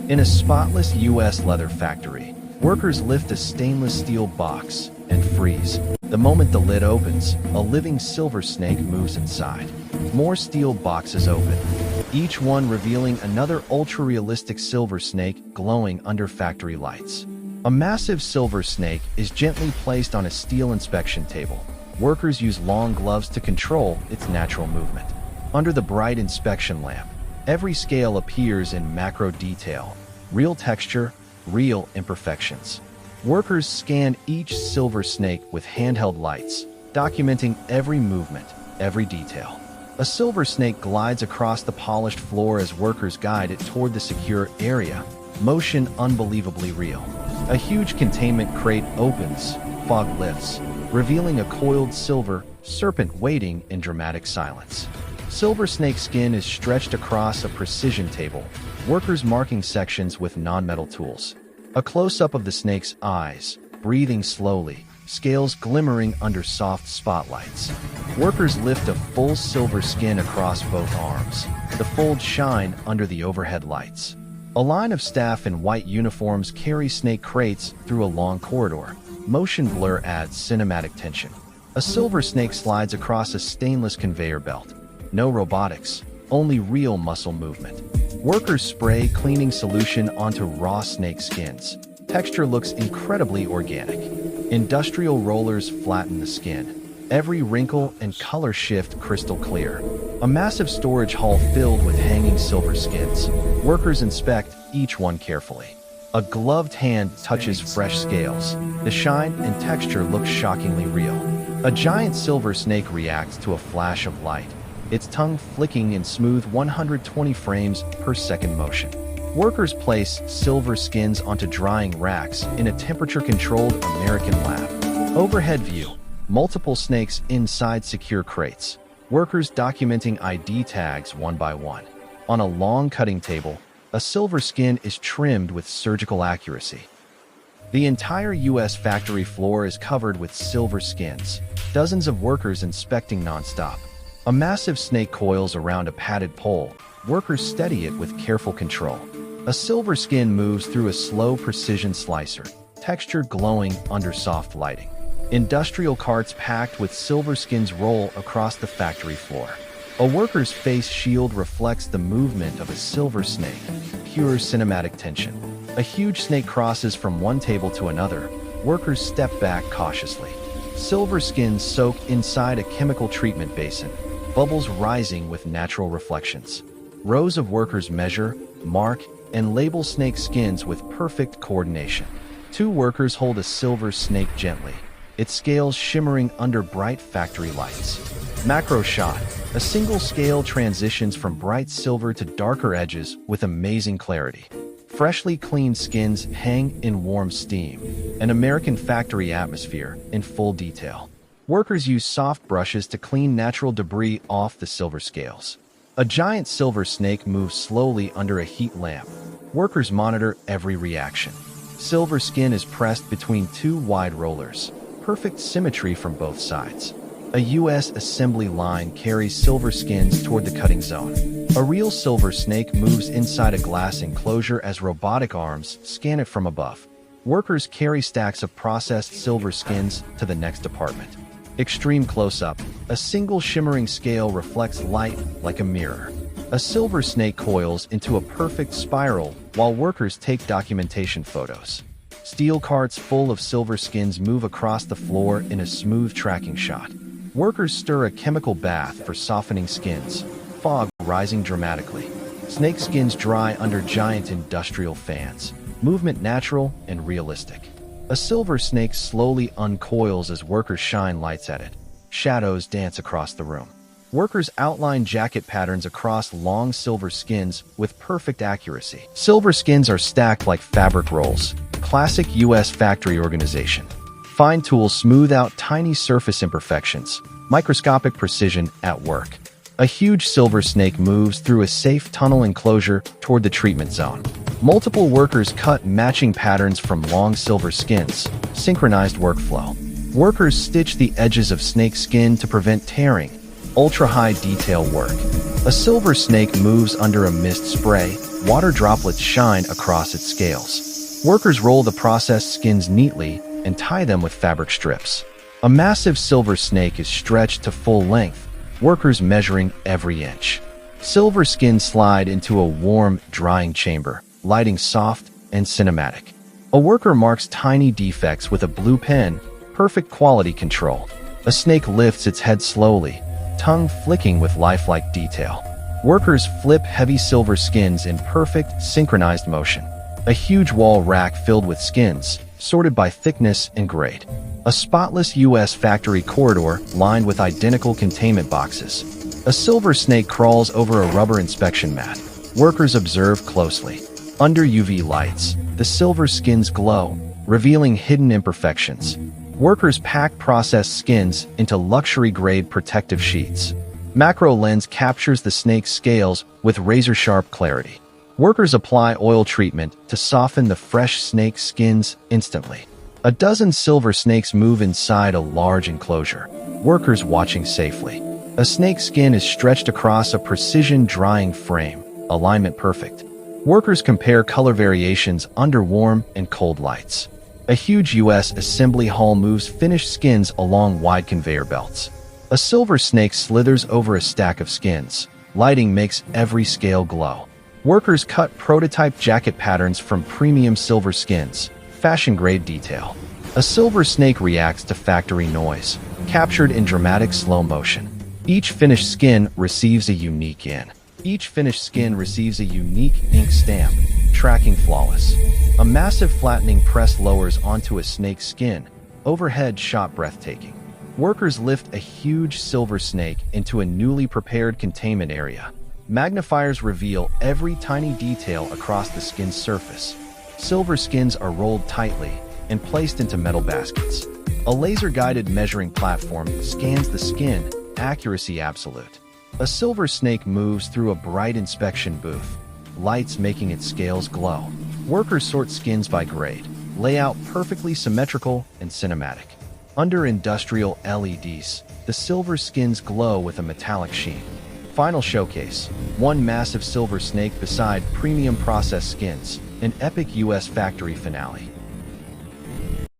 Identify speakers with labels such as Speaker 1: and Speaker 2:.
Speaker 1: In a spotless U.S. leather factory, workers lift a stainless steel box and freeze. The moment the lid opens, a living silver snake moves inside. More steel boxes open, each one revealing another ultra-realistic silver snake glowing under factory lights. A massive silver snake is gently placed on a steel inspection table. Workers use long gloves to control its natural movement. Under the bright inspection lamp, every scale appears in macro detail, real texture, real imperfections. Workers scan each silver snake with handheld lights, documenting every movement, every detail. A silver snake glides across the polished floor as workers guide it toward the secure area, motion unbelievably real. A huge containment crate opens, fog lifts, revealing a coiled silver serpent waiting in dramatic silence. Silver snake skin is stretched across a precision table, workers marking sections with non-metal tools. A close-up of the snake's eyes, breathing slowly, scales glimmering under soft spotlights. Workers lift a full silver skin across both arms. The folds shine under the overhead lights. A line of staff in white uniforms carry snake crates through a long corridor. Motion blur adds cinematic tension. A silver snake slides across a stainless conveyor belt. No robotics, only real muscle movement. Workers spray cleaning solution onto raw snake skins. Texture looks incredibly organic. Industrial rollers flatten the skin. Every wrinkle and color shift crystal clear. A massive storage hall filled with hanging silver skins. Workers inspect each one carefully. A gloved hand touches fresh scales. The shine and texture look shockingly real. A giant silver snake reacts to a flash of light, its tongue flicking in smooth 120 frames per second motion. Workers place silver skins onto drying racks in a temperature-controlled American lab. Overhead view, multiple snakes inside secure crates. Workers documenting ID tags one by one. On a long cutting table, a silver skin is trimmed with surgical accuracy. The entire U.S. factory floor is covered with silver skins, dozens of workers inspecting non-stop. A massive snake coils around a padded pole. Workers steady it with careful control. A silver skin moves through a slow precision slicer, texture glowing under soft lighting. Industrial carts packed with silver skins roll across the factory floor. A worker's face shield reflects the movement of a silver snake, pure cinematic tension. A huge snake crosses from one table to another. Workers step back cautiously. Silver skins soak inside a chemical treatment basin, bubbles rising with natural reflections. Rows of workers measure, mark, and label snake skins with perfect coordination. Two workers hold a silver snake gently, its scales shimmering under bright factory lights. Macro shot. A single scale transitions from bright silver to darker edges with amazing clarity. Freshly cleaned skins hang in warm steam. An American factory atmosphere in full detail. Workers use soft brushes to clean natural debris off the silver scales. A giant silver snake moves slowly under a heat lamp. Workers monitor every reaction. Silver skin is pressed between two wide rollers. Perfect symmetry from both sides. A U.S. assembly line carries silver skins toward the cutting zone. A real silver snake moves inside a glass enclosure as robotic arms scan it from above. Workers carry stacks of processed silver skins to the next department. Extreme close-up. A single shimmering scale reflects light like a mirror. A silver snake coils into a perfect spiral while workers take documentation photos. Steel carts full of silver skins move across the floor in a smooth tracking shot. Workers stir a chemical bath for softening skins, fog rising dramatically. Snake skins dry under giant industrial fans, movement natural and realistic. A silver snake slowly uncoils as workers shine lights at it. Shadows dance across the room. Workers outline jacket patterns across long silver skins with perfect accuracy. Silver skins are stacked like fabric rolls. Classic U.S. factory organization. Fine tools smooth out tiny surface imperfections. Microscopic precision at work. A huge silver snake moves through a safe tunnel enclosure toward the treatment zone. Multiple workers cut matching patterns from long silver skins. Synchronized workflow. Workers stitch the edges of snake skin to prevent tearing. Ultra-high detail work. A silver snake moves under a mist spray, water droplets shine across its scales. Workers roll the processed skins neatly and tie them with fabric strips. A massive silver snake is stretched to full length, workers measuring every inch. Silver skins slide into a warm, drying chamber, lighting soft and cinematic. A worker marks tiny defects with a blue pen, perfect quality control. A snake lifts its head slowly, tongue flicking with lifelike detail. Workers flip heavy silver skins in perfect, synchronized motion. A huge wall rack filled with skins, sorted by thickness and grade. A spotless U.S. factory corridor lined with identical containment boxes. A silver snake crawls over a rubber inspection mat. Workers observe closely. Under UV lights, the silver skins glow, revealing hidden imperfections. Workers pack processed skins into luxury-grade protective sheets. Macro lens captures the snake's scales with razor-sharp clarity. Workers apply oil treatment to soften the fresh snake skins instantly. A dozen silver snakes move inside a large enclosure, workers watching safely. A snake's skin is stretched across a precision drying frame, alignment perfect. Workers compare color variations under warm and cold lights. A huge U.S. assembly hall moves finished skins along wide conveyor belts. A silver snake slithers over a stack of skins. Lighting makes every scale glow. Workers cut prototype jacket patterns from premium silver skins, fashion-grade detail. A silver snake reacts to factory noise, captured in dramatic slow motion. Each finished skin receives a unique ink stamp, tracking flawless. A massive flattening press lowers onto a snake's skin, overhead shot breathtaking. Workers lift a huge silver snake into a newly prepared containment area. Magnifiers reveal every tiny detail across the skin's surface. Silver skins are rolled tightly and placed into metal baskets. A laser-guided measuring platform scans the skin, accuracy absolute. A silver snake moves through a bright inspection booth, lights making its scales glow. Workers sort skins by grade, layout perfectly symmetrical and cinematic. Under industrial LEDs, the silver skins glow with a metallic sheen. Final showcase, one massive silver snake beside premium processed skins, an epic U.S. factory finale.